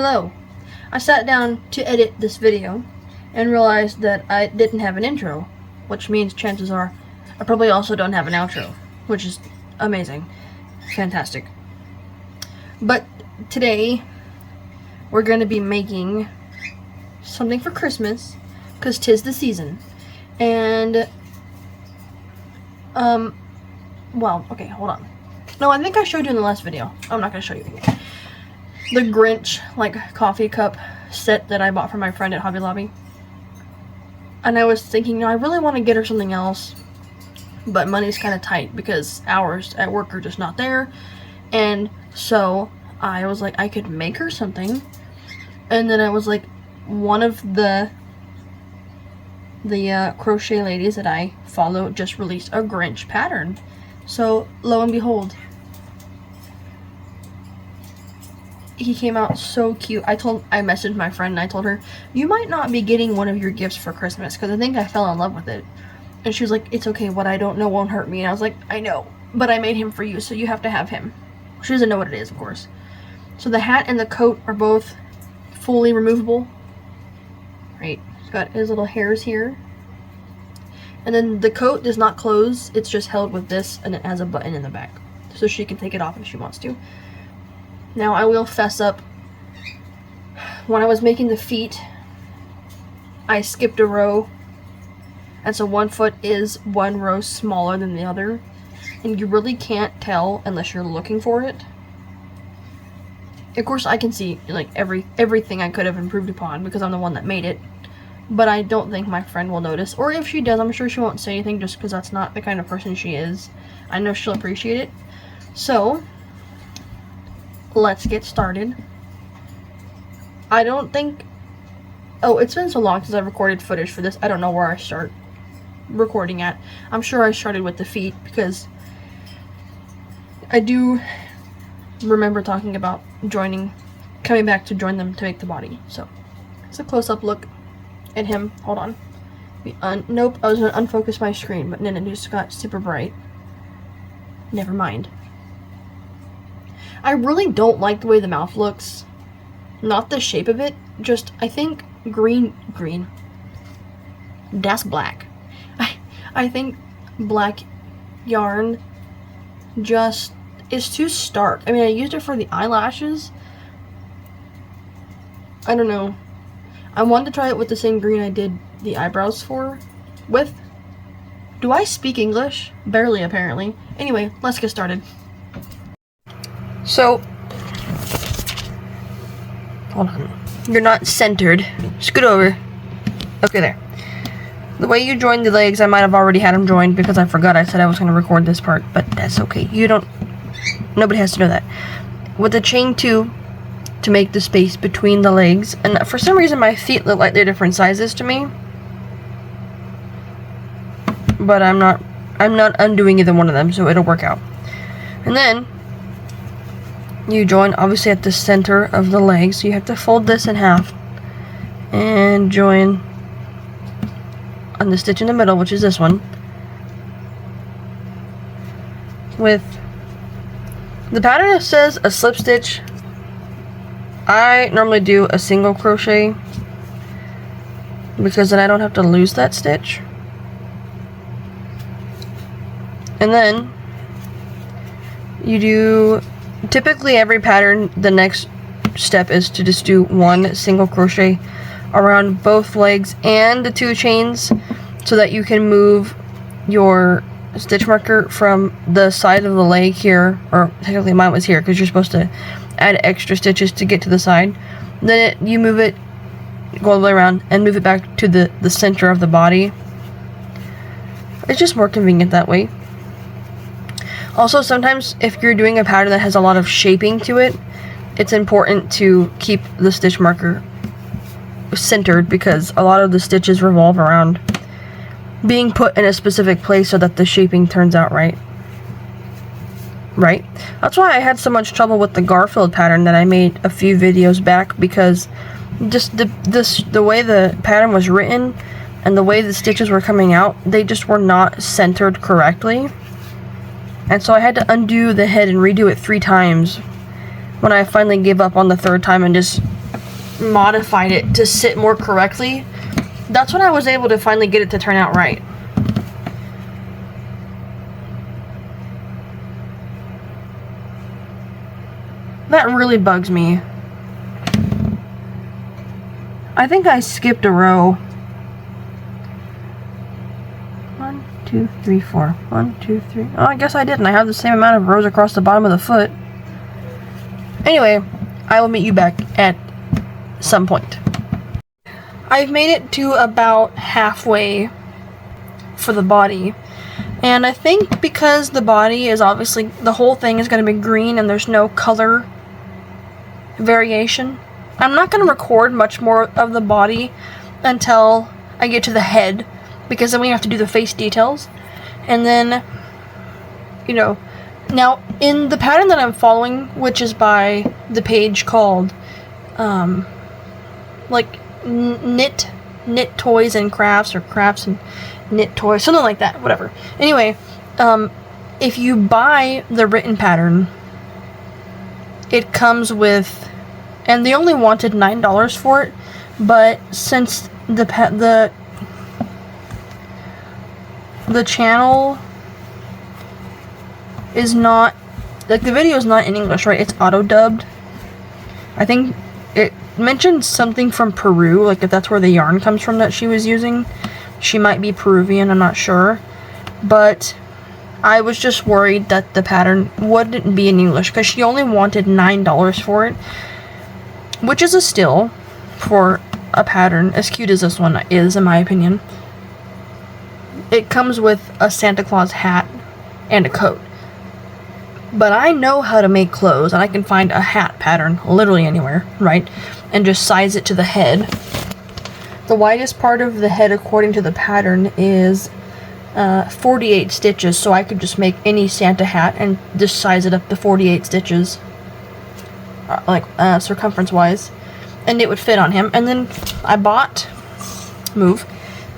Hello. I sat down to edit this video and realized that I didn't have an intro, which means chances are I probably also don't have an outro, which is amazing. Fantastic. But today we're going to be making something for Christmas, because 'tis the season. And well, okay, hold on. No, I think I showed you in the last video. I'm not going to show you again. The Grinch, coffee cup set that I bought for my friend at Hobby Lobby. And I was thinking, I really want to get her something else, but money's kind of tight because hours at work are just not there. And so I was like, I could make her something. And then I was like, one of the crochet ladies that I follow just released a Grinch pattern. So lo and behold, he came out so cute. I messaged my friend and I told her, you might not be getting one of your gifts for Christmas because I think I fell in love with it. And she was like, it's okay, what I don't know won't hurt me. And I was like, I know, but I made him for you, so you have to have him. She doesn't know what it is, of course. So the hat and the coat are both fully removable. Right, he's got his little hairs here. And then the coat does not close, it's just held with this, and it has a button in the back. So she can take it off if she wants to. Now I will fess up, when I was making the feet, I skipped a row, and so one foot is one row smaller than the other, and you really can't tell unless you're looking for it. Of course I can see everything I could have improved upon because I'm the one that made it, but I don't think my friend will notice, or if she does, I'm sure she won't say anything just because that's not the kind of person she is. I know she'll appreciate it. So let's get started. I don't think... Oh, it's been so long since I've recorded footage for this. I don't know where I start recording at. I'm sure I started with the feet because I do remember talking about coming back to join them to make the body. So it's a close-up look at him. Hold on. Nope, I was going to unfocus my screen, but then it just got super bright. Never mind. I really don't like the way the mouth looks. Not the shape of it, just, I think green. That's black. I think black yarn just is too stark. I mean, I used it for the eyelashes. I don't know. I wanted to try it with the same green I did the eyebrows with. Do I speak English? Barely, apparently. Anyway, let's get started. So, hold on. You're not centered. Scoot over. Okay, there. The way you join the legs, I might have already had them joined because I forgot I said I was going to record this part, but that's okay. Nobody has to know that. With the chain 2 to make the space between the legs, and for some reason my feet look like they're different sizes to me, but I'm not undoing either one of them, so it'll work out. And then you join obviously at the center of the leg, so you have to fold this in half and join on the stitch in the middle, which is this one, with the pattern. It says a slip stitch. I normally do a single crochet because then I don't have to lose that stitch. And then you do, typically every pattern, the next step is to just do one single crochet around both legs and the 2 chains so that you can move your stitch marker from the side of the leg here, or technically mine was here because you're supposed to add extra stitches to get to the side. Then you move it, go all the way around and move it back to the center of the body. It's just more convenient that way. Also, sometimes if you're doing a pattern that has a lot of shaping to it, it's important to keep the stitch marker centered because a lot of the stitches revolve around being put in a specific place so that the shaping turns out right. That's why I had so much trouble with the Garfield pattern that I made a few videos back, because just the way the pattern was written and the way the stitches were coming out, they just were not centered correctly. And so I had to undo the head and redo it 3 times when I finally gave up on the 3rd time and just modified it to sit more correctly, that's when I was able to finally get it to turn out right. That really bugs me. I think I skipped a row. 1, 2, 3, 4. 1, 2, 3. Oh, I guess I didn't. I have the same amount of rows across the bottom of the foot. Anyway, I will meet you back at some point. I've made it to about halfway for the body. And I think because the body is obviously, the whole thing is going to be green and there's no color variation, I'm not going to record much more of the body until I get to the head, because then we have to do the face details. And then, you know, now in the pattern that I'm following, which is by the page called, like, knit toys and crafts, or crafts and knit toys, something like that, whatever. Anyway, if you buy the written pattern, it comes with, and they only wanted $9 for it, but since the channel is not, like, the video is not in English, right? It's auto-dubbed. I think it mentioned something from Peru, like if that's where the yarn comes from that she was using. She might be Peruvian, I'm not sure. But I was just worried that the pattern wouldn't be in English, because she only wanted $9 for it, which is a steal for a pattern as cute as this one is, in my opinion. It comes with a Santa Claus hat and a coat. But I know how to make clothes, and I can find a hat pattern literally anywhere, right? And just size it to the head. The widest part of the head, according to the pattern, is 48 stitches, so I could just make any Santa hat and just size it up to 48 stitches, circumference-wise, and it would fit on him. And then I bought,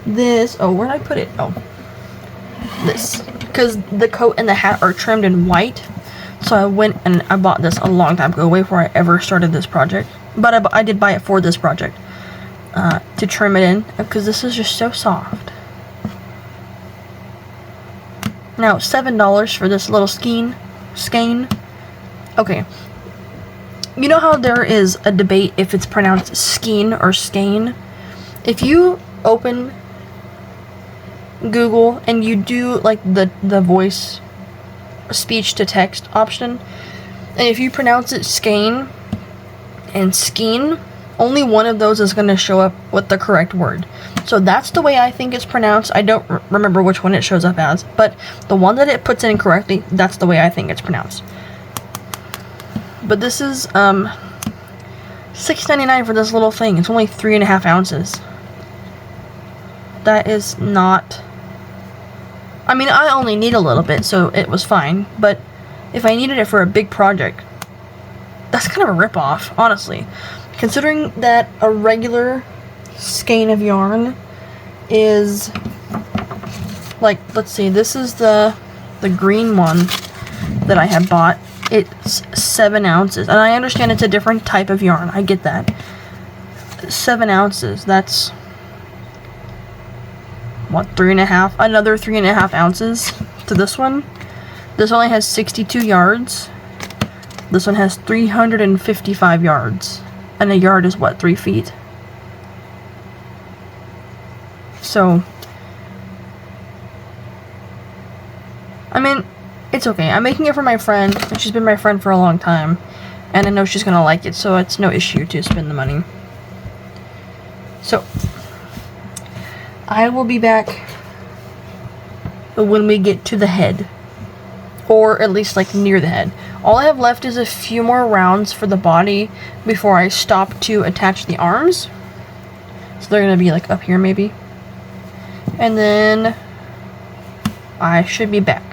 this, oh, where did I put it? Oh, this, because the coat and the hat are trimmed in white, so I went and I bought this a long time ago, way before I ever started this project, but I did buy it for this project, to trim it in, because this is just so soft. Now, $7 for this little skein. Okay. You know how there is a debate if it's pronounced skein or skein? If you open Google and you do like the voice speech to text option, and if you pronounce it skein and skeen, only one of those is going to show up with the correct word. So that's the way I think it's pronounced. I don't remember which one it shows up as, but the one that it puts in correctly, that's the way I think it's pronounced. But this is $6.99 for this little thing. It's only 3.5 ounces. That is not, I mean, I only need a little bit, so it was fine, but if I needed it for a big project, that's kind of a rip-off, honestly. Considering that a regular skein of yarn is, like, let's see, this is the green one that I had bought. It's 7 ounces, and I understand it's a different type of yarn, I get that. 7 ounces, that's, what, another 3.5 ounces to this one. This only has 62 yards. This one has 355 yards. And a yard is what, 3 feet? So, I mean, it's okay. I'm making it for my friend, and she's been my friend for a long time. And I know she's gonna like it, so it's no issue to spend the money. So, I will be back when we get to the head. Or at least, like, near the head. All I have left is a few more rounds for the body before I stop to attach the arms. So they're gonna be, like, up here, maybe. And then I should be back.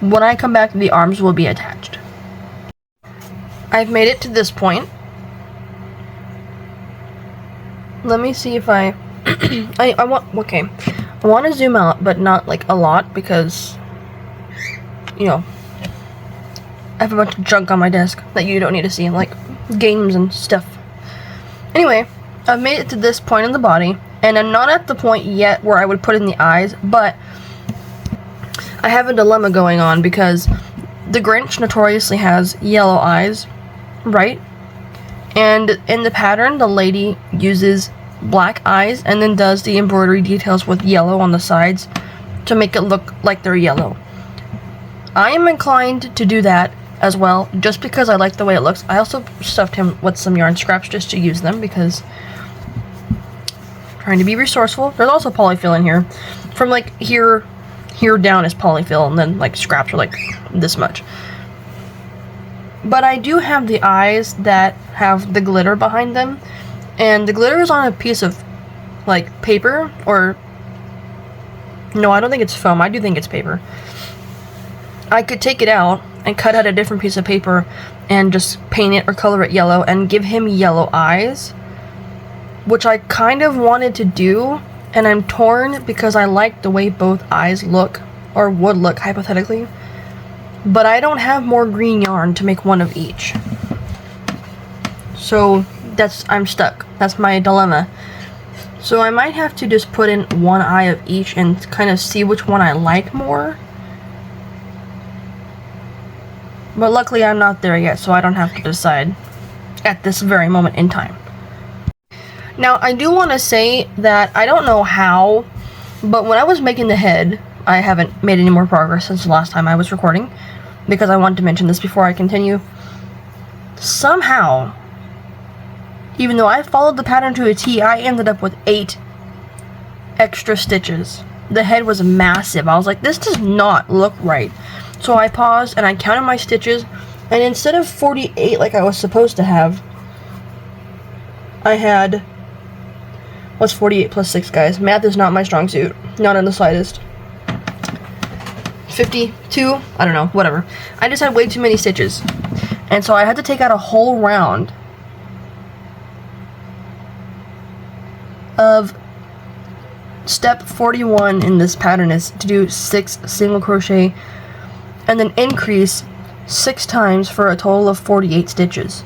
When I come back, the arms will be attached. I've made it to this point. Let me see if I I want to zoom out, but not like a lot, because, you know, I have a bunch of junk on my desk that you don't need to see, like games and stuff. Anyway, I've made it to this point in the body, and I'm not at the point yet where I would put in the eyes, but I have a dilemma going on because the Grinch notoriously has yellow eyes, right? And in the pattern, the lady uses black eyes and then does the embroidery details with yellow on the sides to make it look like they're yellow. I am inclined to do that as well, just because I like the way it looks. I also stuffed him with some yarn scraps just to use them because I'm trying to be resourceful. There's also polyfill in here. From like here down is polyfill, and then like scraps are like this much. But I do have the eyes that have the glitter behind them, and the glitter is on a piece of like paper, or no, I don't think it's foam. I do think it's paper. I could take it out and cut out a different piece of paper and just paint it or color it yellow and give him yellow eyes, which I kind of wanted to do, and I'm torn because I like the way both eyes look, or would look hypothetically, but I don't have more green yarn to make one of each. So I'm stuck. That's my dilemma. So I might have to just put in one eye of each and kind of see which one I like more. But luckily I'm not there yet, so I don't have to decide at this very moment in time. Now, I do want to say that I don't know how, but when I was making the head, I haven't made any more progress since the last time I was recording, because I wanted to mention this before I continue. Somehow, even though I followed the pattern to a T, I ended up with 8 extra stitches. The head was massive. I was like, this does not look right. So I paused and I counted my stitches, and instead of 48 like I was supposed to have, I had, what's 48 plus 6, guys? Math is not my strong suit. Not in the slightest. 52? I don't know, whatever. I just had way too many stitches. And so I had to take out a whole round of step 41 in this pattern is to do 6 single crochet and then increase 6 times for a total of 48 stitches.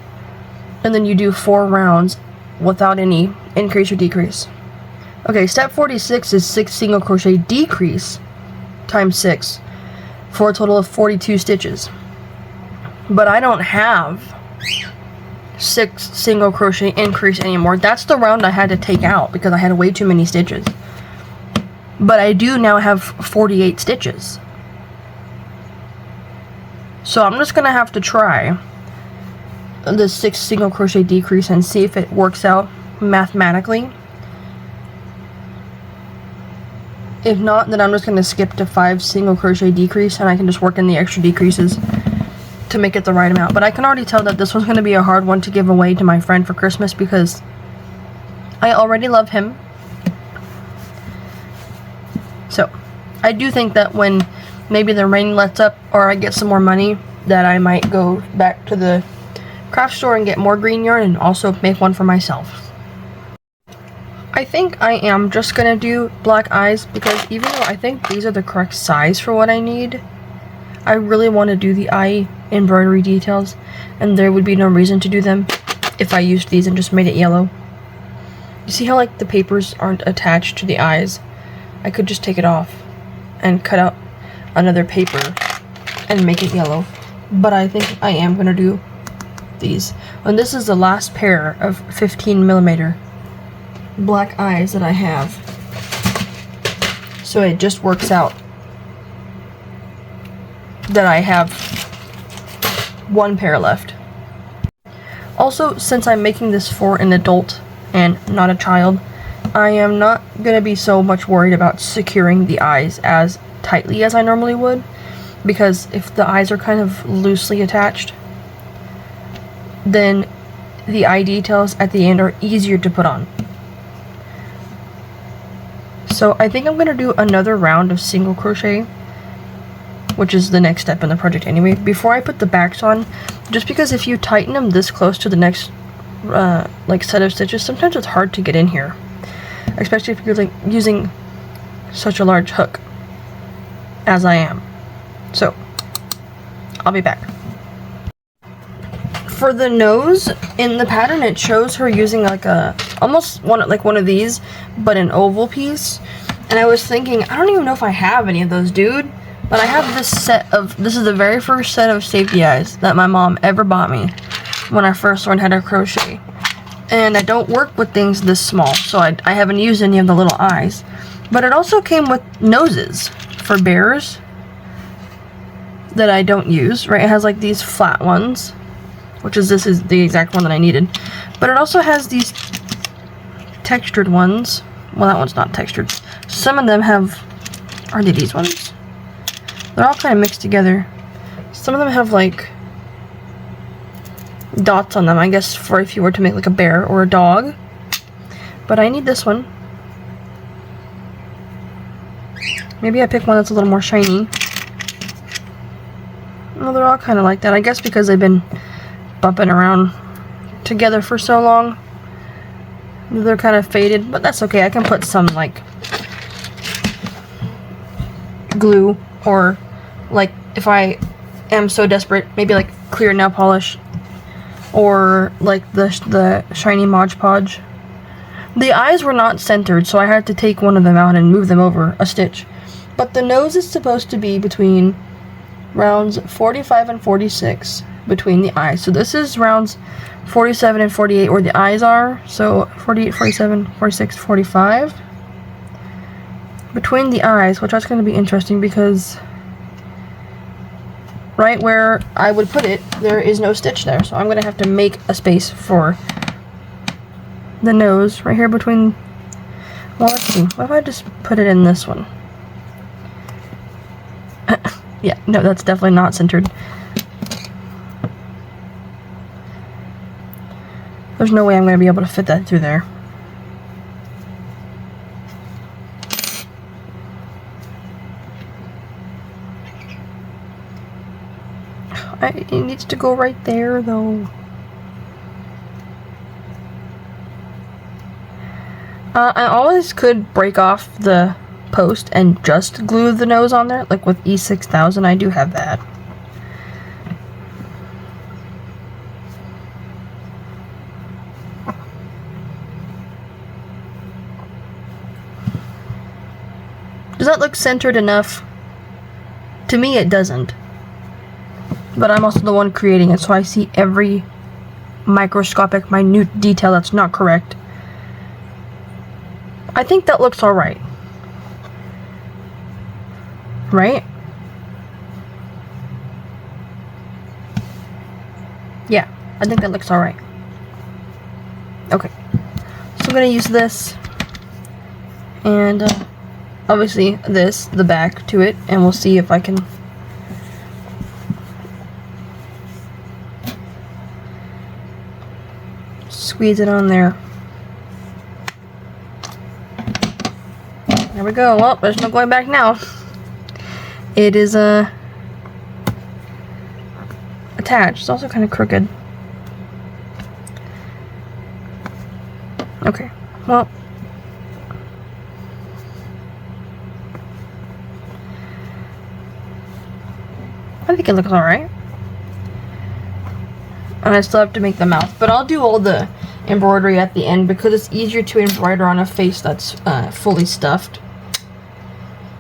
And then you do 4 rounds without any increase or decrease. Okay, step 46 is 6 single crochet decrease times 6 for a total of 42 stitches. But I don't have 6 single crochet increase anymore. That's the round I had to take out because I had way too many stitches. But I do now have 48 stitches. So I'm just gonna have to try the 6 single crochet decrease and see if it works out mathematically. If not, then I'm just gonna skip to 5 single crochet decrease and I can just work in the extra decreases to make it the right amount. But I can already tell that this one's gonna be a hard one to give away to my friend for Christmas because I already love him. So I do think that when maybe the rain lets up or I get some more money, that I might go back to the craft store and get more green yarn and also make one for myself. I think I am just gonna do black eyes because even though I think these are the correct size for what I need, I really want to do the eye embroidery details, and there would be no reason to do them if I used these and just made it yellow. You see how like the papers aren't attached to the eyes? I could just take it off and cut out another paper and make it yellow, but I think I am gonna do these. And this is the last pair of 15mm black eyes that I have, so it just works out that I have 1 pair left. Also, since I'm making this for an adult and not a child, I am not gonna be so much worried about securing the eyes as tightly as I normally would, because if the eyes are kind of loosely attached, then the eye details at the end are easier to put on. So I think I'm gonna do another round of single crochet, which is the next step in the project anyway, before I put the backs on, just because if you tighten them this close to the next like set of stitches, sometimes it's hard to get in here, especially if you're like using such a large hook as I am. So I'll be back. For the nose, in the pattern, it shows her using like almost one of these, but an oval piece. And I was thinking, I don't even know if I have any of those, dude. But I have this is the very first set of safety eyes that my mom ever bought me when I first learned how to crochet. And I don't work with things this small, so I haven't used any of the little eyes. But it also came with noses for bears that I don't use, right? It has like these flat ones, this is the exact one that I needed. But it also has these textured ones. Well, that one's not textured. Some of them are they these ones? They're all kind of mixed together. Some of them have like dots on them, I guess, for if you were to make like a bear or a dog. But I need this one. Maybe I pick one that's a little more shiny. Well, they're all kind of like that. I guess because they've been bumping around together for so long. They're kind of faded, but that's okay. I can put some like glue, or like if I am so desperate, maybe like clear nail polish, or like the shiny Mod Podge. The eyes were not centered, so I had to take one of them out and move them over a stitch. But the nose is supposed to be between rounds 45 and 46 between the eyes. So this is rounds 47 and 48 where the eyes are. So 48, 47, 46, 45. Between the eyes, which that's going to be interesting because right where I would put it, there is no stitch there. So I'm going to have to make a space for the nose right here between. Well, let's see. What if I just put it in this one? Yeah, no, that's definitely not centered. There's no way I'm going to be able to fit that through there. It needs to go right there, though. I always could break off the post and just glue the nose on there, like with E6000. I do have that. Does that look centered enough? To me, it doesn't. But I'm also the one creating it, so I see every microscopic, minute detail that's not correct. I think that looks alright. Right? Yeah, I think that looks alright. Okay. So I'm going to use this. And obviously the back to it. And we'll see if I can squeeze it on there. There we go. Well, there's no going back now. It is attached. It's also kind of crooked. Okay. Well, I think it looks alright. And I still have to make the mouth, but I'll do all the embroidery at the end because it's easier to embroider on a face that's fully stuffed.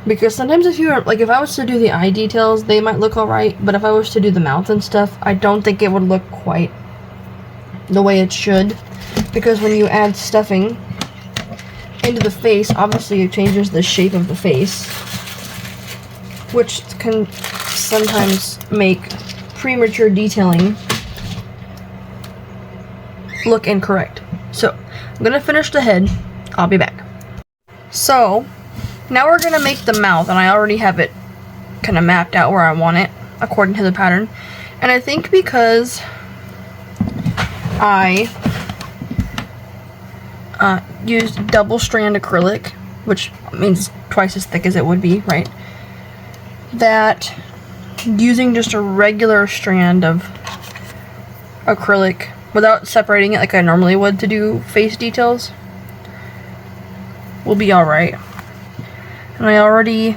Because sometimes if I was to do the eye details, they might look alright, but if I was to do the mouth and stuff, I don't think it would look quite the way it should. Because when you add stuffing into the face, obviously it changes the shape of the face, which can sometimes make premature detailing look incorrect. So, I'm going to finish the head. I'll be back. So, now we're going to make the mouth, and I already have it kind of mapped out where I want it, according to the pattern. And I think because I used double strand acrylic, which means twice as thick as it would be, right? That using just a regular strand of acrylic without separating it like I normally would to do face details will be alright. And I already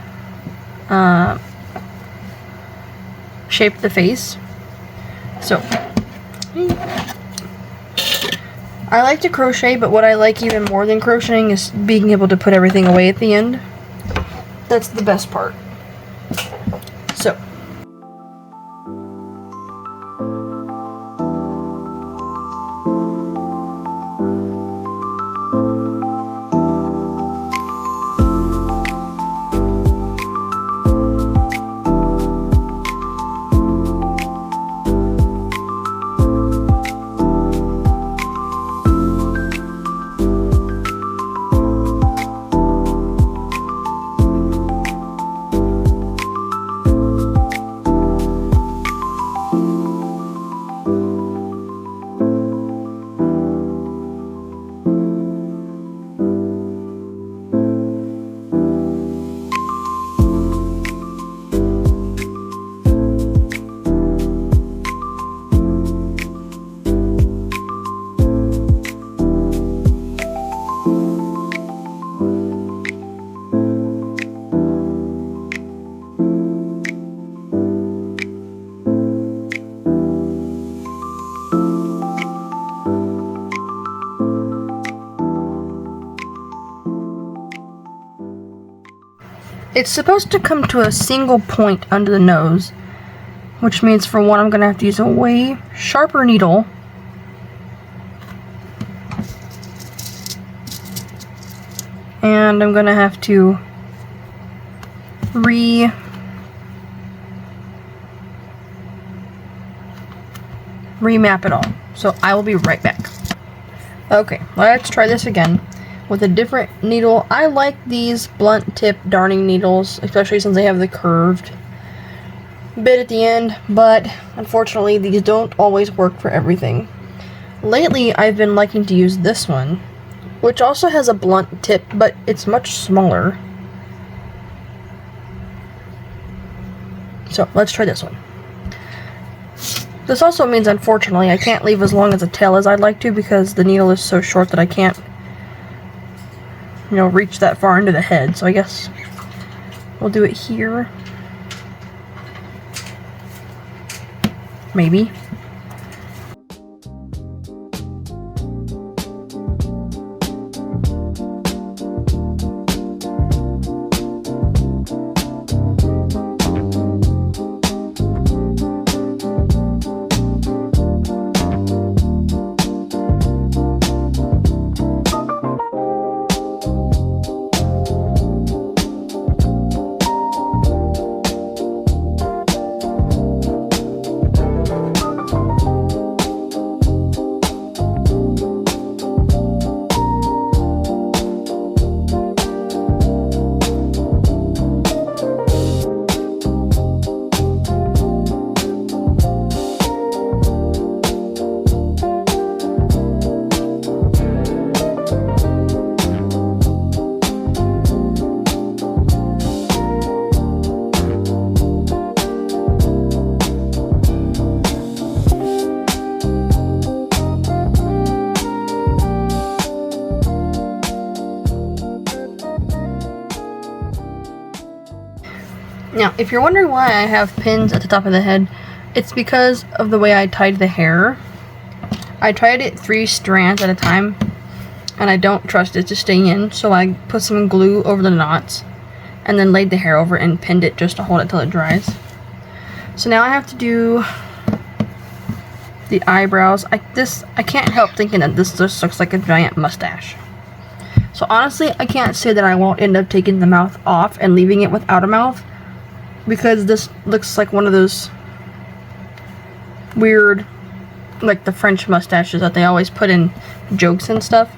shaped the face. So, I like to crochet, but what I like even more than crocheting is being able to put everything away at the end. That's the best part. So. It's supposed to come to a single point under the nose, which means for one I'm going to have to use a way sharper needle. And I'm going to have to remap it all. So I will be right back. Okay, let's try this again with a different needle. I like these blunt tip darning needles, especially since they have the curved bit at the end, but unfortunately these don't always work for everything. Lately I've been liking to use this one, which also has a blunt tip, but it's much smaller. So let's try this one. This also means, unfortunately, I can't leave as long as a tail as I'd like to because the needle is so short that I can't, reach that far into the head. So I guess we'll do it here. Maybe. Now, if you're wondering why I have pins at the top of the head, it's because of the way I tied the hair. I tied it 3 strands at a time, and I don't trust it to stay in, so I put some glue over the knots, and then laid the hair over and pinned it just to hold it till it dries. So now I have to do the eyebrows. I can't help thinking that this just looks like a giant mustache. So honestly, I can't say that I won't end up taking the mouth off and leaving it without a mouth, because this looks like one of those weird, like the French mustaches that they always put in jokes and stuff.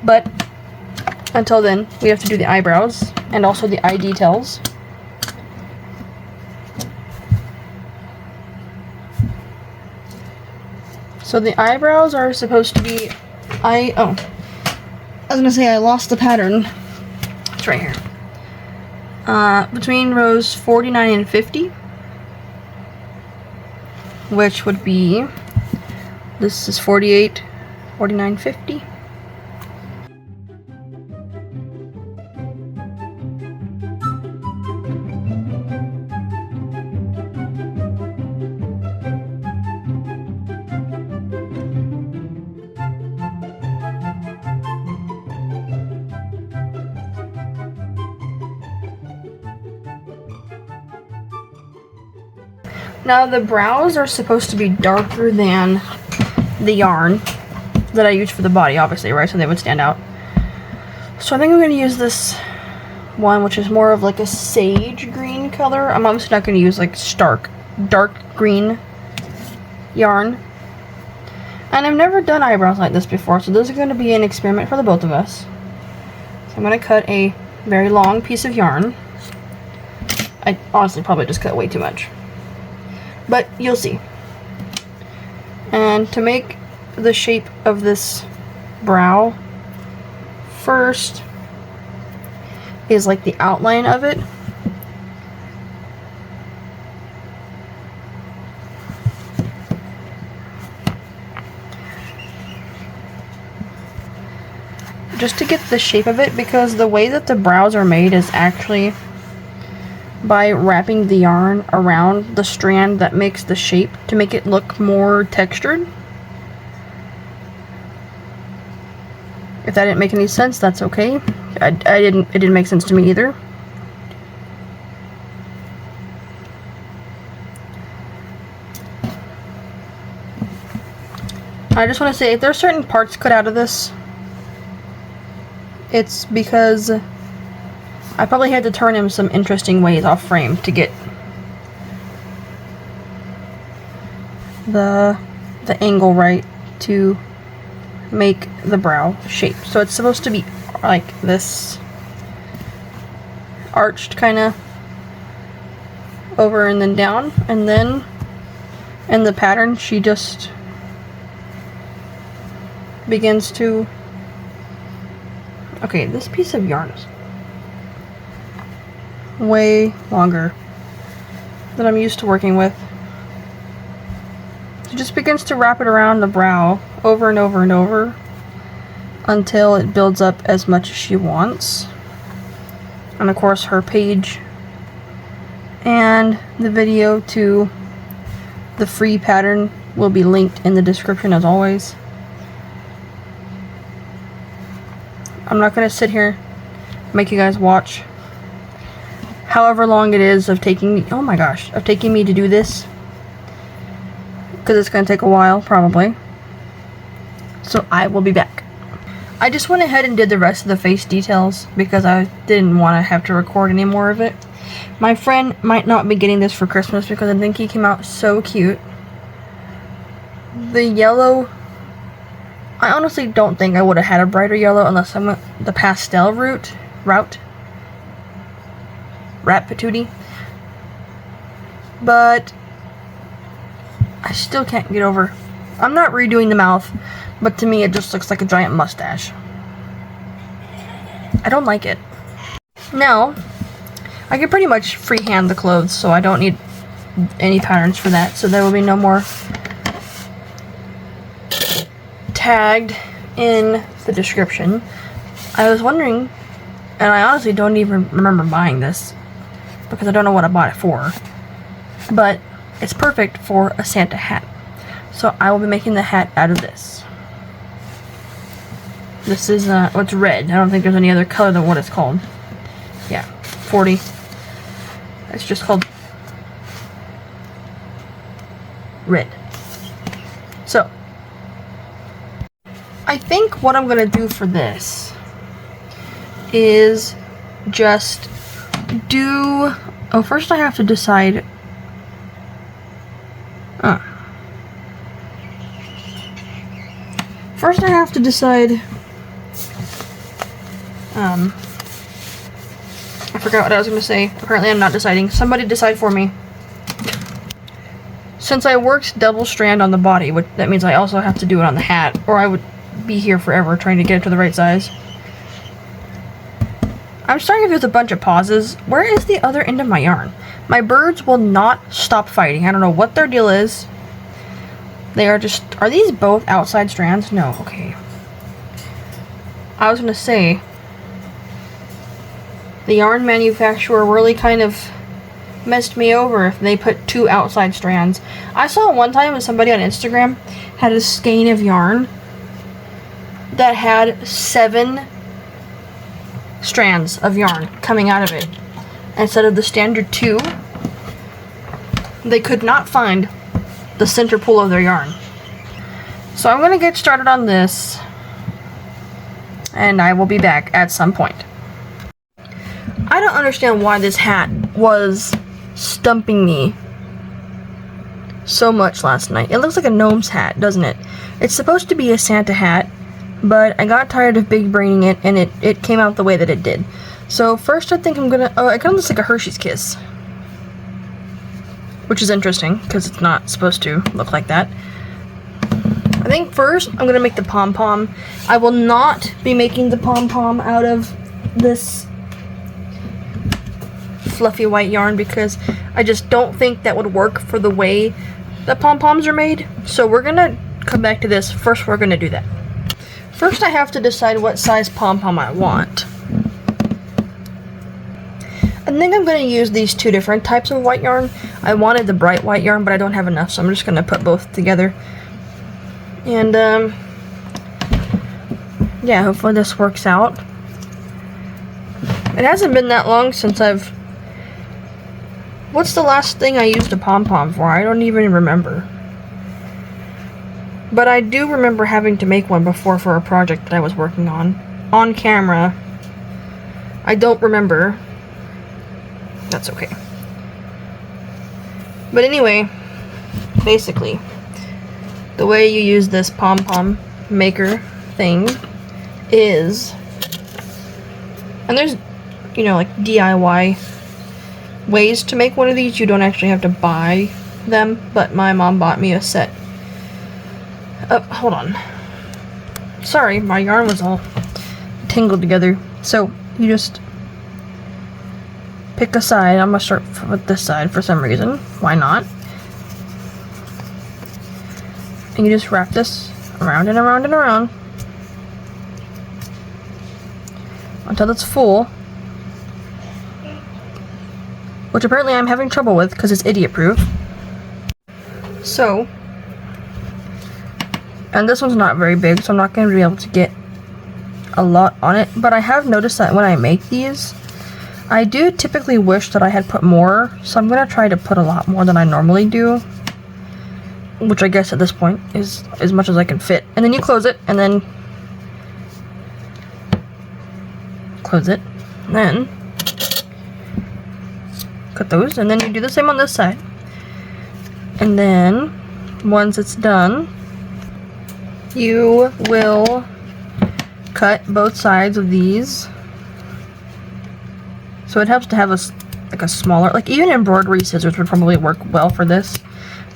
But until then, we have to do the eyebrows and also the eye details. So the eyebrows are supposed to be, I was gonna say I lost the pattern. It's right here. Between rows 49 and 50, which would be, this is 48, 49, 50. Now the brows are supposed to be darker than the yarn that I use for the body, obviously, right? So they would stand out. So I think I'm going to use this one, which is more of like a sage green color. I'm obviously not going to use like dark green yarn. And I've never done eyebrows like this before, so this is going to be an experiment for the both of us. So I'm going to cut a very long piece of yarn. I honestly probably just cut way too much, but you'll see. And to make the shape of this brow, first is like the outline of it. Just to get the shape of it, because the way that the brows are made is actually by wrapping the yarn around the strand that makes the shape to make it look more textured. If that didn't make any sense, that's okay. It didn't make sense to me either. I just want to say, if there are certain parts cut out of this, it's because I probably had to turn him some interesting ways off frame to get the angle right to make the brow shape. So it's supposed to be like this, arched kind of over and then down, and then in the pattern she just begins to, okay, this piece of yarn is way longer than I'm used to working with. She just begins to wrap it around the brow over and over and over until it builds up as much as she wants. And of course her page and the video to the free pattern will be linked in the description as always. I'm not going to sit here and make you guys watch however long it is of taking me, oh my gosh, of taking me to do this, because it's going to take a while probably. So I will be back. I just went ahead and did the rest of the face details because I didn't want to have to record any more of it. My friend might not be getting this for Christmas because I think he came out so cute. The yellow, I honestly don't think I would have had a brighter yellow unless I went the pastel route. Rat patootie. But I still can't get over. I'm not redoing the mouth, but to me it just looks like a giant mustache. I don't like it. Now, I can pretty much freehand the clothes, so I don't need any patterns for that. So there will be no more tagged in the description. I was wondering, and I honestly don't even remember buying this because I don't know what I bought it for, but it's perfect for a Santa hat. So I will be making the hat out of this. This is it's red. I don't think there's any other color than what it's called. Yeah, 40. It's just called red. So I think what I'm gonna do for this is just do, oh, first I have to decide, first I have to decide, I forgot what I was gonna say. Apparently I'm not deciding. Somebody decide for me. Since I worked double strand on the body, which that means I also have to do it on the hat, or I would be here forever trying to get it to the right size. I'm starting with a bunch of pauses. Where is the other end of my yarn? My birds will not stop fighting. I don't know what their deal is. They are just, are these both outside strands? No, okay. I was gonna say, the yarn manufacturer really kind of messed me over if they put 2 outside strands. I saw one time when somebody on Instagram had a skein of yarn that had 7 strands of yarn coming out of it instead of the standard 2. they could not find the center pull of their yarn. So I'm gonna get started on this, and I will be back at some point. I don't understand why this hat was stumping me so much last night. It looks like a gnome's hat, doesn't it? It's supposed to be a Santa hat, but I got tired of big braining it, and it came out the way that it did. So first I think I'm gonna, oh, it kind of looks like a Hershey's Kiss, which is interesting because it's not supposed to look like that. I think first I'm gonna make the pom-pom. I will not be making the pom-pom out of this fluffy white yarn because I just don't think that would work for the way the pom-poms are made. So we're gonna come back to this. First we're gonna do that. First I have to decide what size pom-pom I want. I think I'm going to use these two different types of white yarn. I wanted the bright white yarn, but I don't have enough, so I'm just going to put both together. And, yeah, hopefully this works out. It hasn't been that long since I've... What's the last thing I used a pom-pom for? I don't even remember. But I do remember having to make one before for a project that I was working on camera. I don't remember. That's okay. But anyway, basically, the way you use this pom-pom maker thing is, and there's, you know, like DIY ways to make one of these. You don't actually have to buy them, but my mom bought me a set. Hold on. Sorry, my yarn was all tangled together. So, you just pick a side. I'm gonna start with this side for some reason. Why not? And you just wrap this around and around and around until it's full. Which apparently I'm having trouble with because it's idiot proof. So, and this one's not very big, so I'm not going to be able to get a lot on it. But I have noticed that when I make these, I do typically wish that I had put more, so I'm going to try to put a lot more than I normally do, which I guess at this point is as much as I can fit. And then you close it, and then close it, and then cut those, and then you do the same on this side. And then once it's done, you will cut both sides of these. So it helps to have a smaller, like even embroidery scissors would probably work well for this.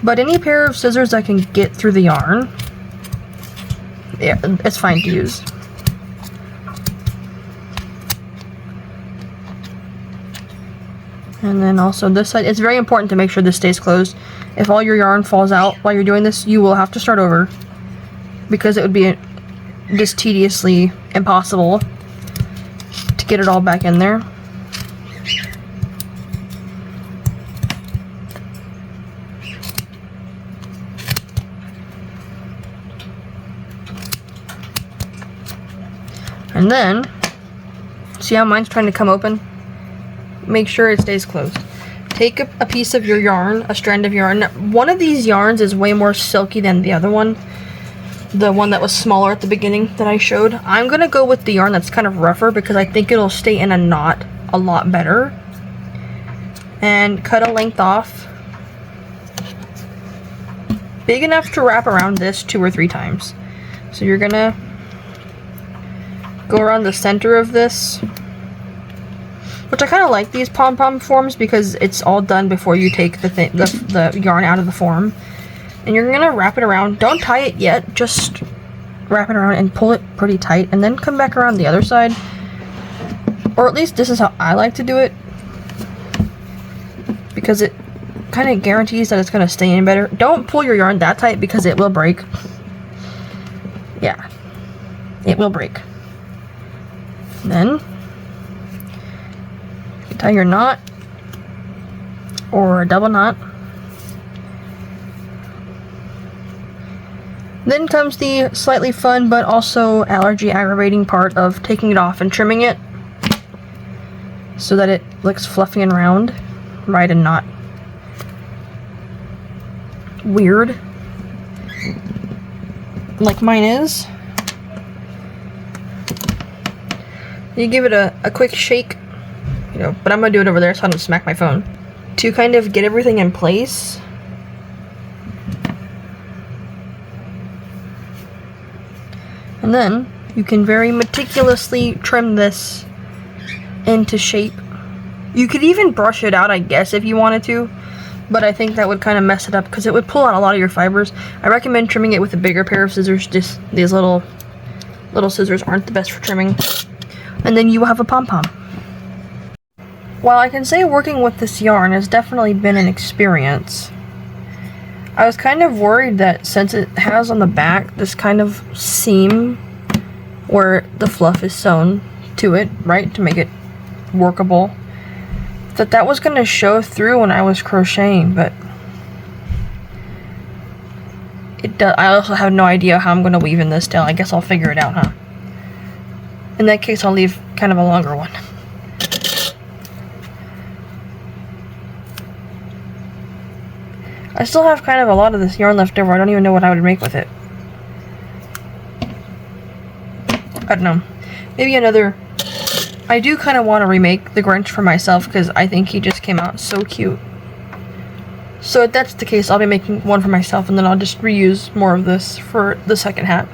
But any pair of scissors that can get through the yarn, yeah, it's fine to use. And then also this side, it's very important to make sure this stays closed. If all your yarn falls out while you're doing this, you will have to start over, because it would be just tediously impossible to get it all back in there. And then, see how mine's trying to come open? Make sure it stays closed. Take a piece of your yarn, a strand of yarn. One of these yarns is way more silky than the other one. The one that was smaller at the beginning that I showed. I'm gonna go with the yarn that's kind of rougher because I think it'll stay in a knot a lot better. And cut a length off big enough to wrap around this 2 or 3 times. So you're gonna go around the center of this, which I kind of like these pom-pom forms because it's all done before you take the yarn out of the form. And you're gonna wrap it around. Don't tie it yet, just wrap it around and pull it pretty tight, and then come back around the other side. Or at least this is how I like to do it, because it kind of guarantees that it's gonna stay in better. Don't pull your yarn that tight because it will break. Yeah, it will break. Then you tie your knot or a double knot. Then comes the slightly fun but also allergy aggravating part of taking it off and trimming it so that it looks fluffy and round, right, and not weird, like mine is, you give it a quick shake, you know, but I'm gonna do it over there so I don't smack my phone, to kind of get everything in place. And then you can very meticulously trim this into shape. You could even brush it out, I guess, if you wanted to, but I think that would kind of mess it up because it would pull out a lot of your fibers. I recommend trimming it with a bigger pair of scissors. Just these little scissors aren't the best for trimming. And then you will have a pom-pom. While I can say working with this yarn has definitely been an experience, I was kind of worried that since it has on the back this kind of seam where the fluff is sewn to it, right, to make it workable, that was going to show through when I was crocheting, but it does. I also have no idea how I'm going to weave in this tail. I guess I'll figure it out, huh? In that case, I'll leave kind of a longer one. I still have kind of a lot of this yarn left over. I don't even know what I would make with it. I don't know. Maybe another... I do kind of want to remake the Grinch for myself because I think he just came out so cute. So if that's the case, I'll be making one for myself and then I'll just reuse more of this for the second hat.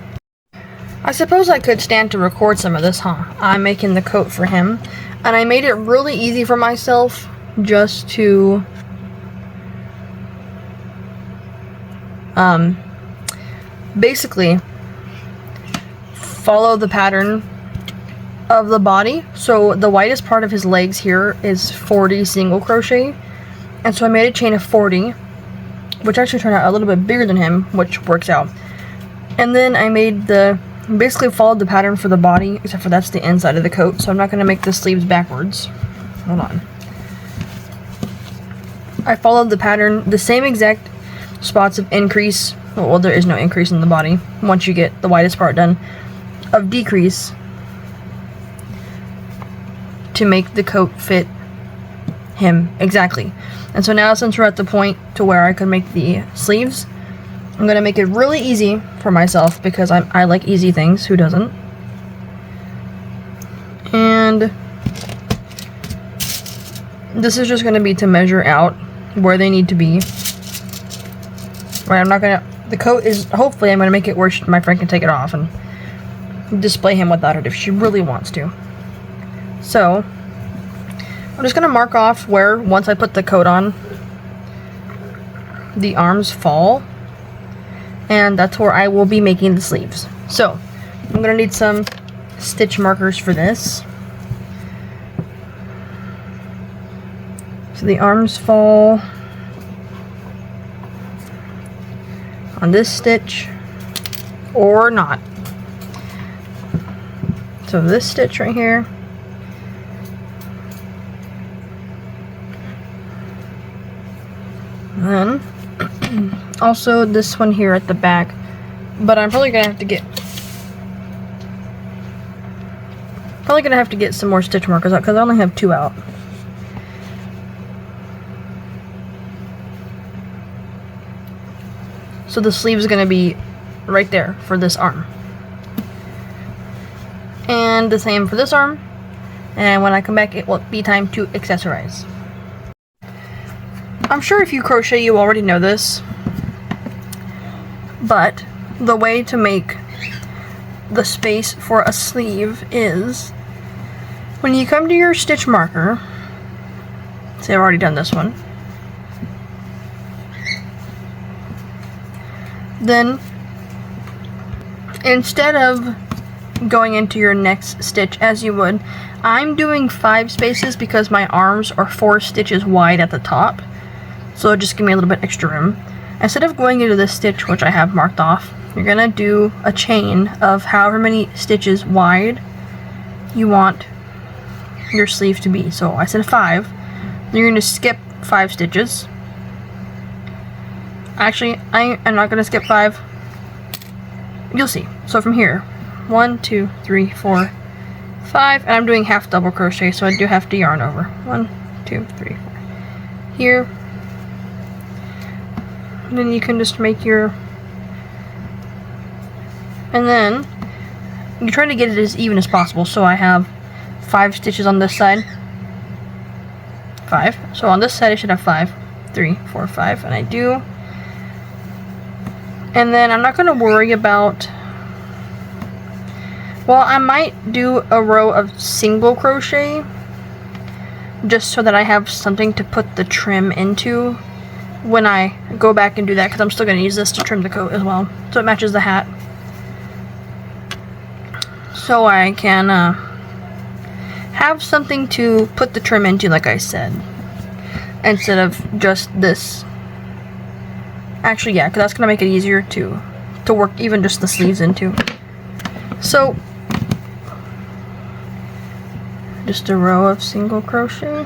I suppose I could stand to record some of this, huh? I'm making the coat for him. And I made it really easy for myself just to... basically follow the pattern of the body. So the widest part of his legs here is 40 single crochet, and so I made a chain of 40, which actually turned out a little bit bigger than him, which works out. And then I made basically followed the pattern for the body, except for that's the inside of the coat, so I'm not going to make the sleeves backwards. Hold on. I followed the pattern, the same exact spots of increase, well, there is no increase in the body once you get the widest part done, of decrease, to make the coat fit him exactly. And so now, since we're at the point to where I can make the sleeves, I'm gonna make it really easy for myself because I like easy things. Who doesn't? And this is just gonna be to measure out where they need to be. Right, I'm not gonna, the coat is, hopefully I'm gonna make it where my friend can take it off and display him without it if she really wants to. So, I'm just gonna mark off where, once I put the coat on, the arms fall, and that's where I will be making the sleeves. So, I'm gonna need some stitch markers for this. So the arms fall on this stitch, or not. So this stitch right here, and then also this one here at the back, but I'm probably gonna have to get some more stitch markers out because I only have 2 out. So the sleeve is going to be right there for this arm. And the same for this arm. And when I come back, it will be time to accessorize. I'm sure if you crochet, you already know this. But the way to make the space for a sleeve is when you come to your stitch marker. See, I've already done this one. Then, instead of going into your next stitch as you would, I'm doing 5 spaces because my arms are 4 stitches wide at the top, so just give me a little bit extra room. Instead of going into this stitch, which I have marked off, you're gonna do a chain of however many stitches wide you want your sleeve to be. So I said 5. Then you're gonna skip 5 stitches. Actually, I'm not going to skip 5. You'll see. So from here, 1, 2, 3, 4, 5, and I'm doing half double crochet, so I do have to yarn over. 1, 2, 3, 4. Here. then you can just make your, and then you try to get it as even as possible. So I have 5 stitches on this side. 5. So on this side I should have 5. 3, 4, 5, and I do. And then I'm not going to worry about, well, I might do a row of single crochet just so that I have something to put the trim into when I go back and do that, because I'm still going to use this to trim the coat as well, so it matches the hat. So I can have something to put the trim into, like I said, instead of just this. Actually, yeah, because that's going to make it easier to work even just the sleeves into. So, just a row of single crochet.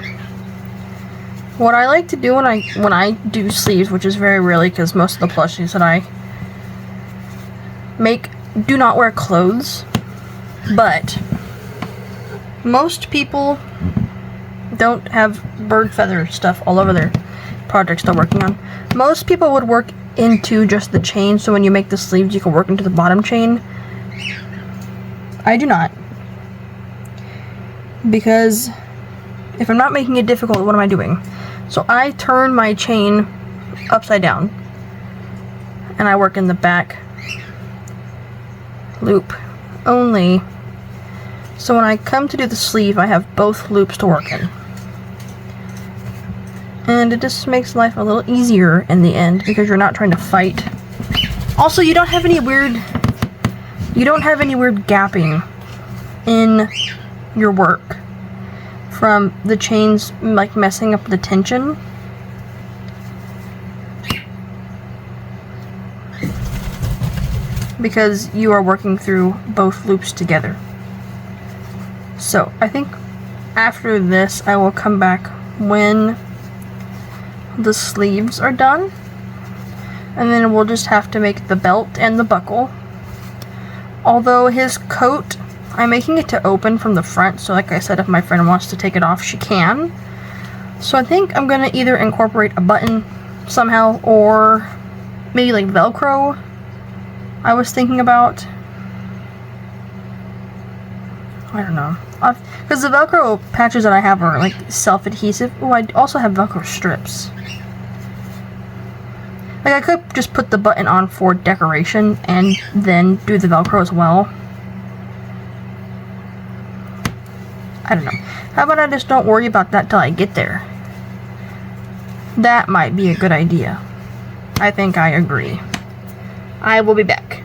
What I like to do when I do sleeves, which is very rarely because most of the plushies that I make do not wear clothes, but most people don't have bird feather stuff all over their projects they're working on. Most people would work into just the chain, so when you make the sleeves you can work into the bottom chain. I do not, because if I'm not making it difficult, what am I doing? So I turn my chain upside down and I work in the back loop only, so when I come to do the sleeve I have both loops to work in. And it just makes life a little easier in the end because you're not trying to fight. Also, you don't have any weird gapping in your work from the chains like messing up the tension. Because you are working through both loops together. So I think after this I will come back when the sleeves are done, and then we'll just have to make the belt and the buckle. Although his coat, I'm making it to open from the front, so like I said, if my friend wants to take it off, she can. So I think I'm gonna either incorporate a button somehow, or maybe like Velcro I was thinking about. I don't know, because the Velcro patches that I have are like self-adhesive. Oh, I also have Velcro strips. Like I could just put the button on for decoration and then do the Velcro as well. I don't know. How about I just don't worry about that till I get there? That might be a good idea. I think I agree. I will be back.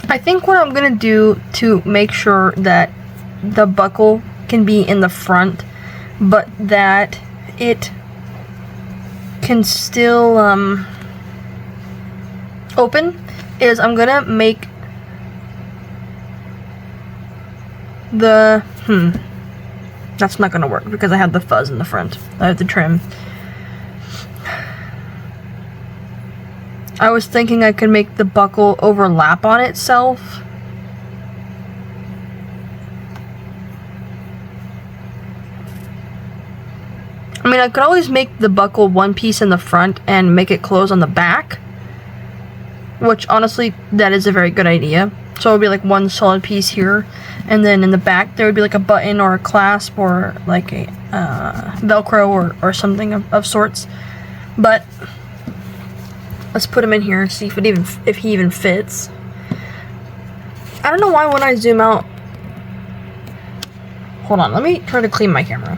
I think what I'm gonna do to make sure that the buckle can be in the front, but that it can still open, is I'm gonna make the that's not gonna work because I have the fuzz in the front. I have the trim. I was thinking I could make the buckle overlap on itself. I mean, I could always make the buckle one piece in the front and make it close on the back. which honestly, that is a very good idea. So it would be like one solid piece here, and then in the back there would be like a button or a clasp or like a Velcro or something of sorts. But let's put him in here and see if he even fits. I don't know why when I zoom out. Hold on, let me try to clean my camera.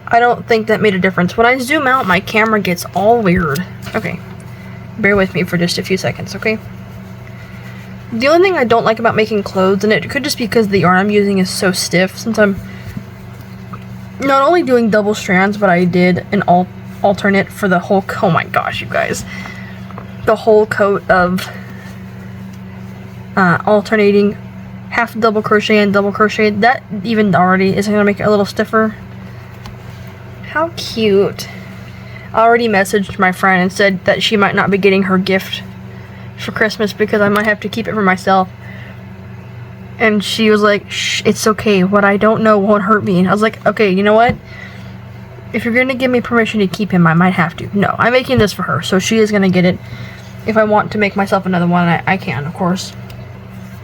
I don't think that made a difference. When I zoom out, my camera gets all weird. Okay, bear with me for just a few seconds, okay? The only thing I don't like about making clothes, and it could just be because the yarn I'm using is so stiff, since I'm not only doing double strands, but I did an alternate for the whole, oh my gosh, you guys. The whole coat of alternating half double crochet and double crochet. That even already is going to make it a little stiffer. How cute. I already messaged my friend and said that she might not be getting her gift for Christmas because I might have to keep it for myself. And she was like, shh, it's okay. What I don't know won't hurt me. And I was like, okay, you know what? If you're going to give me permission to keep him, I might have to. No, I'm making this for her, so she is going to get it. If I want to make myself another one, I can, of course.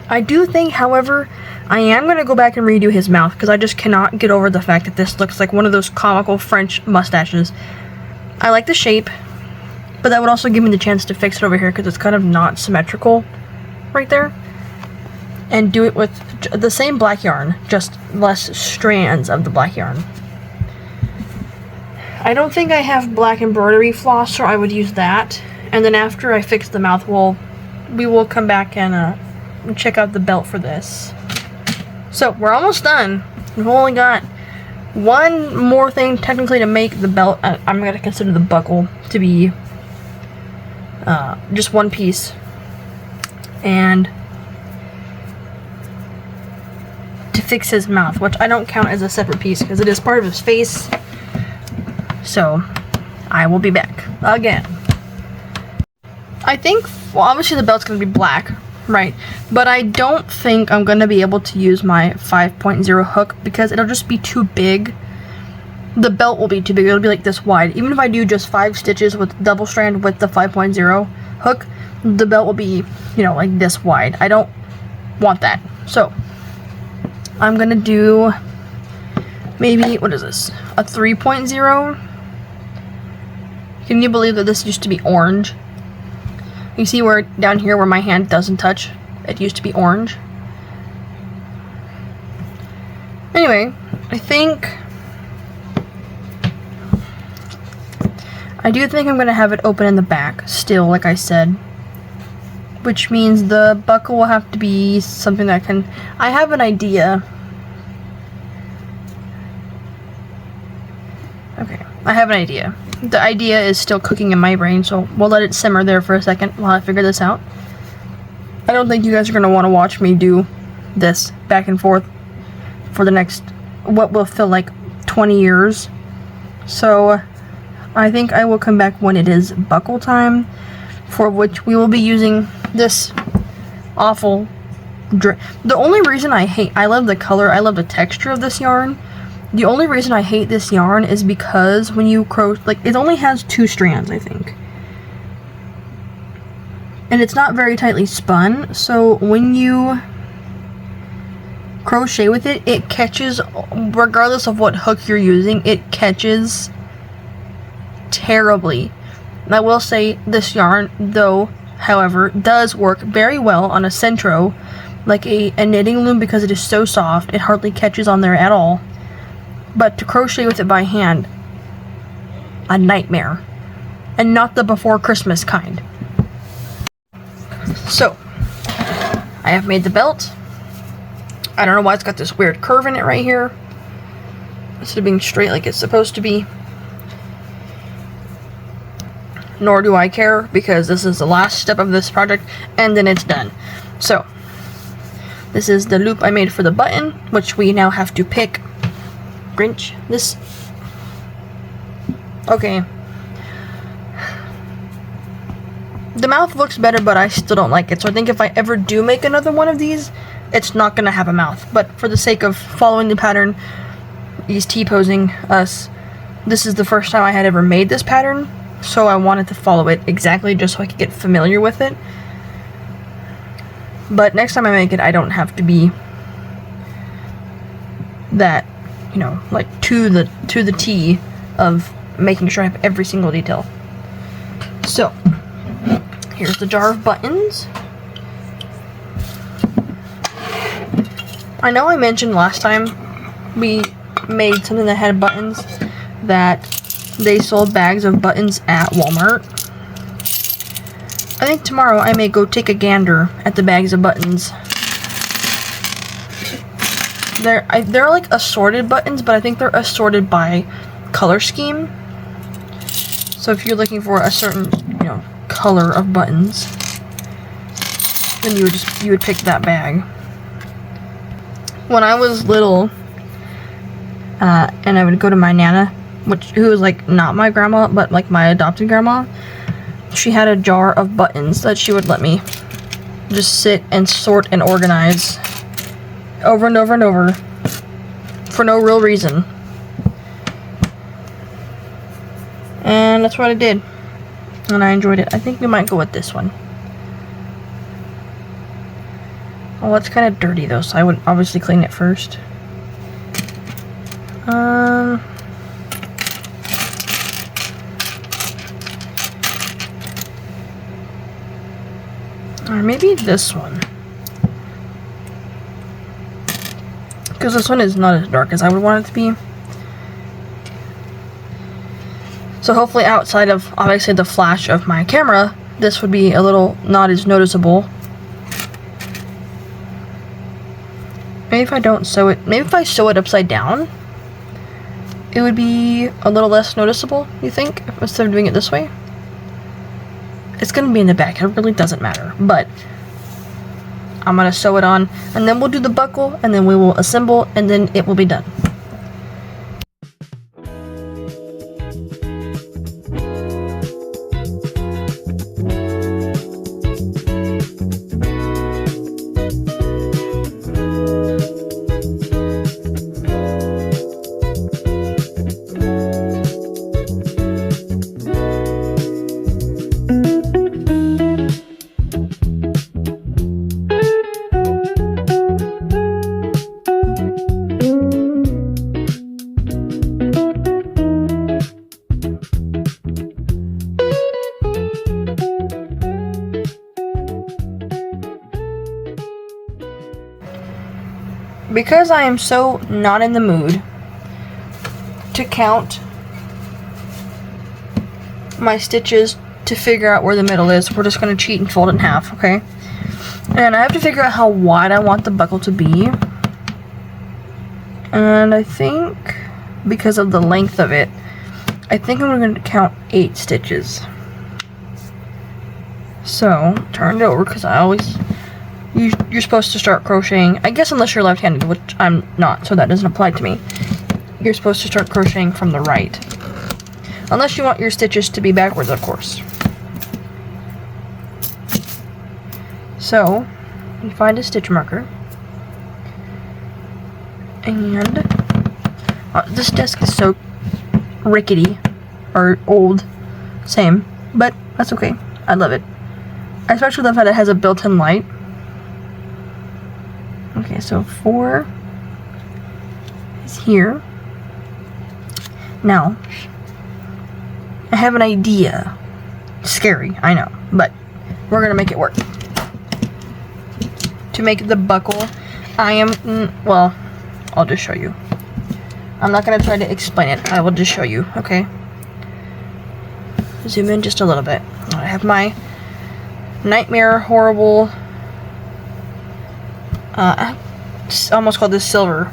I do think, however, I am going to go back and redo his mouth because I just cannot get over the fact that this looks like one of those comical French mustaches. I like the shape, but that would also give me the chance to fix it over here because it's kind of not symmetrical right there. And do it with the same black yarn, just less strands of the black yarn. I don't think I have black embroidery floss, so I would use that. And then after I fix the mouth, we will come back and check out the belt for this. So we're almost done. We've only got one more thing technically to make the belt. I'm going to consider the buckle to be just one piece. And to fix his mouth, which I don't count as a separate piece because it is part of his face. So I will be back again. I think, well, obviously the belt's going to be black, right? But I don't think I'm going to be able to use my 5.0 hook because it'll just be too big. The belt will be too big. It'll be like this wide. Even if I do just 5 stitches with double strand with the 5.0 hook, the belt will be, you know, like this wide. I don't want that. So I'm going to do maybe, what is this? A 3.0? Can you believe that this used to be orange? You see where down here where my hand doesn't touch, it used to be orange. Anyway, I do think I'm going to have it open in the back still, like I said. Which means the buckle will have to be something that can, I have an idea. Okay, I have an idea. The idea is still cooking in my brain, so we'll let it simmer there for a second while I figure this out. I don't think you guys are going to want to watch me do this back and forth for the next, what will feel like 20 years. So I think I will come back when it is buckle time, for which we will be using this awful the only reason I love the color, I love the texture of this yarn. The only reason I hate this yarn is because when you crochet, like, it only has 2 strands, I think. And it's not very tightly spun, so when you crochet with it, it catches, regardless of what hook you're using, it catches terribly. And I will say this yarn, though, however, does work very well on a centro, like a knitting loom, because it is so soft, it hardly catches on there at all. But to crochet with it by hand, a nightmare. And not the before Christmas kind. So, I have made the belt. I don't know why it's got this weird curve in it right here, instead of being straight like it's supposed to be. Nor do I care, because this is the last step of this project, and then it's done. So, this is the loop I made for the button, which we now have to pick. Grinch, this, okay. The mouth looks better, but I still don't like it, so I think if I ever do make another one of these, it's not gonna have a mouth. But for the sake of following the pattern, he's T-posing us, this is the first time I had ever made this pattern, so I wanted to follow it exactly just so I could get familiar with it. But next time I make it, I don't have to be that, you know, like to the T of making sure I have every single detail. So, here's the jar of buttons. I know I mentioned last time we made something that had buttons that they sold bags of buttons at Walmart. I think tomorrow I may go take a gander at the bags of buttons. They're like assorted buttons, but I think they're assorted by color scheme. So if you're looking for a certain, you know, color of buttons, then you would pick that bag. When I was little, and I would go to my Nana, who was like not my grandma, but like my adopted grandma, she had a jar of buttons that she would let me just sit and sort and organize over and over and over for no real reason. And that's what I did. And I enjoyed it. I think we might go with this one. Oh, it's kind of dirty though, so I would obviously clean it first. Or maybe this one. Because this one is not as dark as I would want it to be. So hopefully outside of, obviously, the flash of my camera, this would be a little not as noticeable. Maybe if I don't sew it, maybe if I sew it upside down, it would be a little less noticeable, you think, instead of doing it this way? It's going to be in the back, it really doesn't matter, but I'm going to sew it on, and then we'll do the buckle, and then we will assemble, and then it will be done. Because I am so not in the mood to count my stitches to figure out where the middle is, we're just going to cheat and fold it in half, okay? And I have to figure out how wide I want the buckle to be. And I think, because of the length of it, I think I'm going to count 8 stitches. So, turn it over, because I always... You're supposed to start crocheting, I guess unless you're left-handed, which I'm not, so that doesn't apply to me. You're supposed to start crocheting from the right. Unless you want your stitches to be backwards, of course. So, you find a stitch marker. And this desk is so rickety, or old, same, but that's okay. I love it. I especially love that it has a built-in light. Okay, so 4 is here. Now, I have an idea. Scary, I know, but we're gonna make it work. To make the buckle, I am, well, I'll just show you. I'm not gonna try to explain it, I will just show you, okay? Zoom in just a little bit. I have my nightmare horrible, I almost called this silver.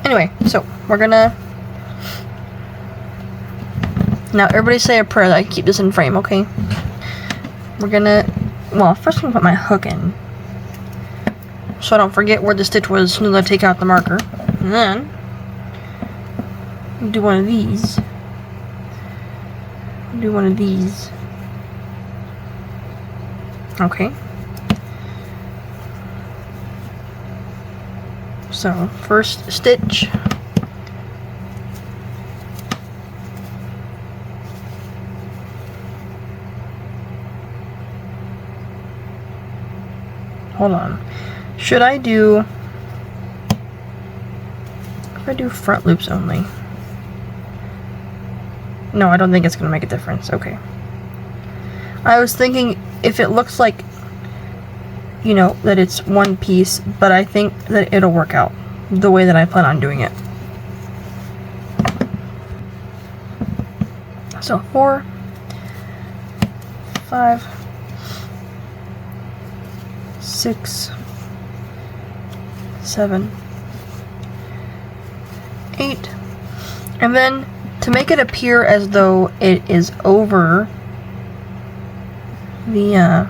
Anyway, so we're gonna, now everybody say a prayer that I keep this in frame, okay? We're gonna, well, first I'm gonna put my hook in, so I don't forget where the stitch was as soon as I take out the marker. And then do one of these. Do one of these. Okay. So, first stitch. hold on. Should I do, if I do front loops only? No, I don't think it's gonna make a difference. Okay. I was thinking if it looks like, you know, that it's one piece, but I think that it'll work out the way that I plan on doing it. So 4, 5, 6, 7, 8, and then to make it appear as though it is over the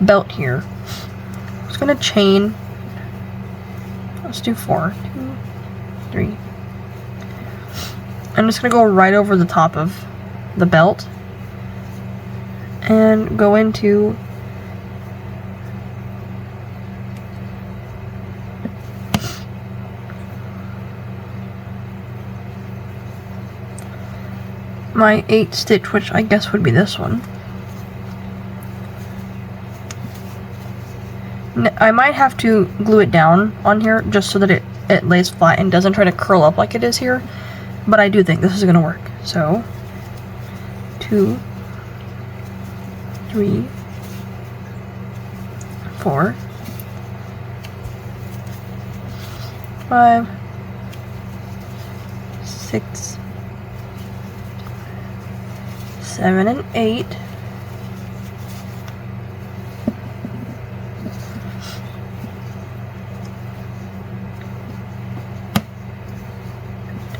belt here, I'm just gonna chain. Let's do 4, 2, 3. I'm just gonna go right over the top of the belt and go into my 8 stitch, which I guess would be this one. I might have to glue it down on here just so that it lays flat and doesn't try to curl up like it is here, but I do think this is gonna work. So 2, 3, 4, 5, 6, 7, and 8.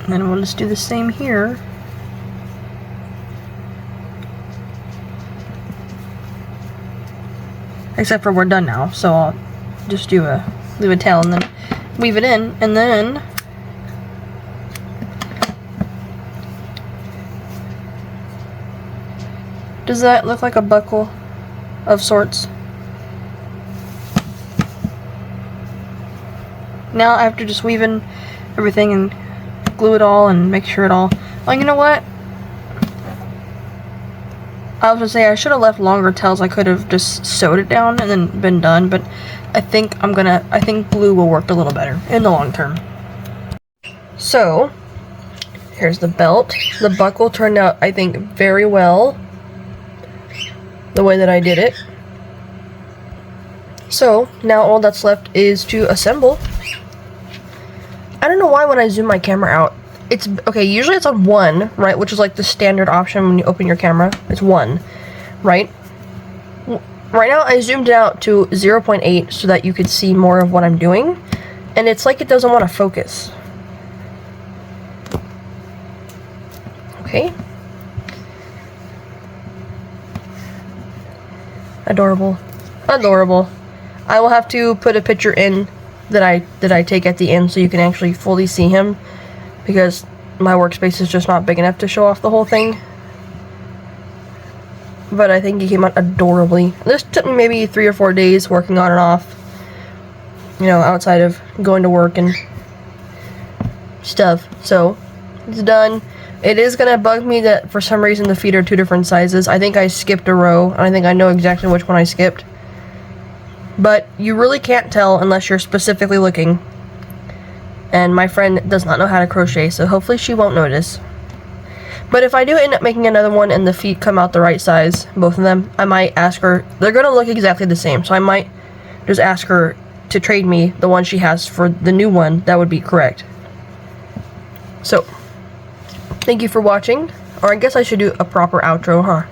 And then we'll just do the same here. Except for we're done now, so I'll just do leave a tail and then weave it in, and then does that look like a buckle of sorts? Now I have to just weave in everything and glue it all and make sure it all. Oh, you know what? I was gonna say I should have left longer tails. I could have just sewed it down and then been done, but I think glue will work a little better in the long term. So here's the belt. The buckle turned out, I think, very well the way that I did it. So now all that's left is to assemble. I don't know why when I zoom my camera out, it's okay, usually it's on 1, right, which is like the standard option when you open your camera. It's 1, right? Right now I zoomed it out to 0.8 so that you could see more of what I'm doing, and it's like it doesn't want to focus. Okay. Adorable. Adorable. I will have to put a picture in that I take at the end so you can actually fully see him, because my workspace is just not big enough to show off the whole thing. But I think he came out adorably. This took me maybe 3 or 4 days working on and off, you know, outside of going to work and stuff. So it's done. It is gonna bug me that for some reason the feet are 2 different sizes. I think I skipped a row, and I think I know exactly which one I skipped. But you really can't tell unless you're specifically looking. And my friend does not know how to crochet, so hopefully she won't notice. But if I do end up making another one and the feet come out the right size, both of them, I might ask her. They're gonna look exactly the same, so I might just ask her to trade me the one she has for the new one that would be correct. So, thank you for watching. Or I guess I should do a proper outro, huh?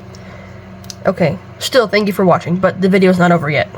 Okay, still thank you for watching, but the video's not over yet.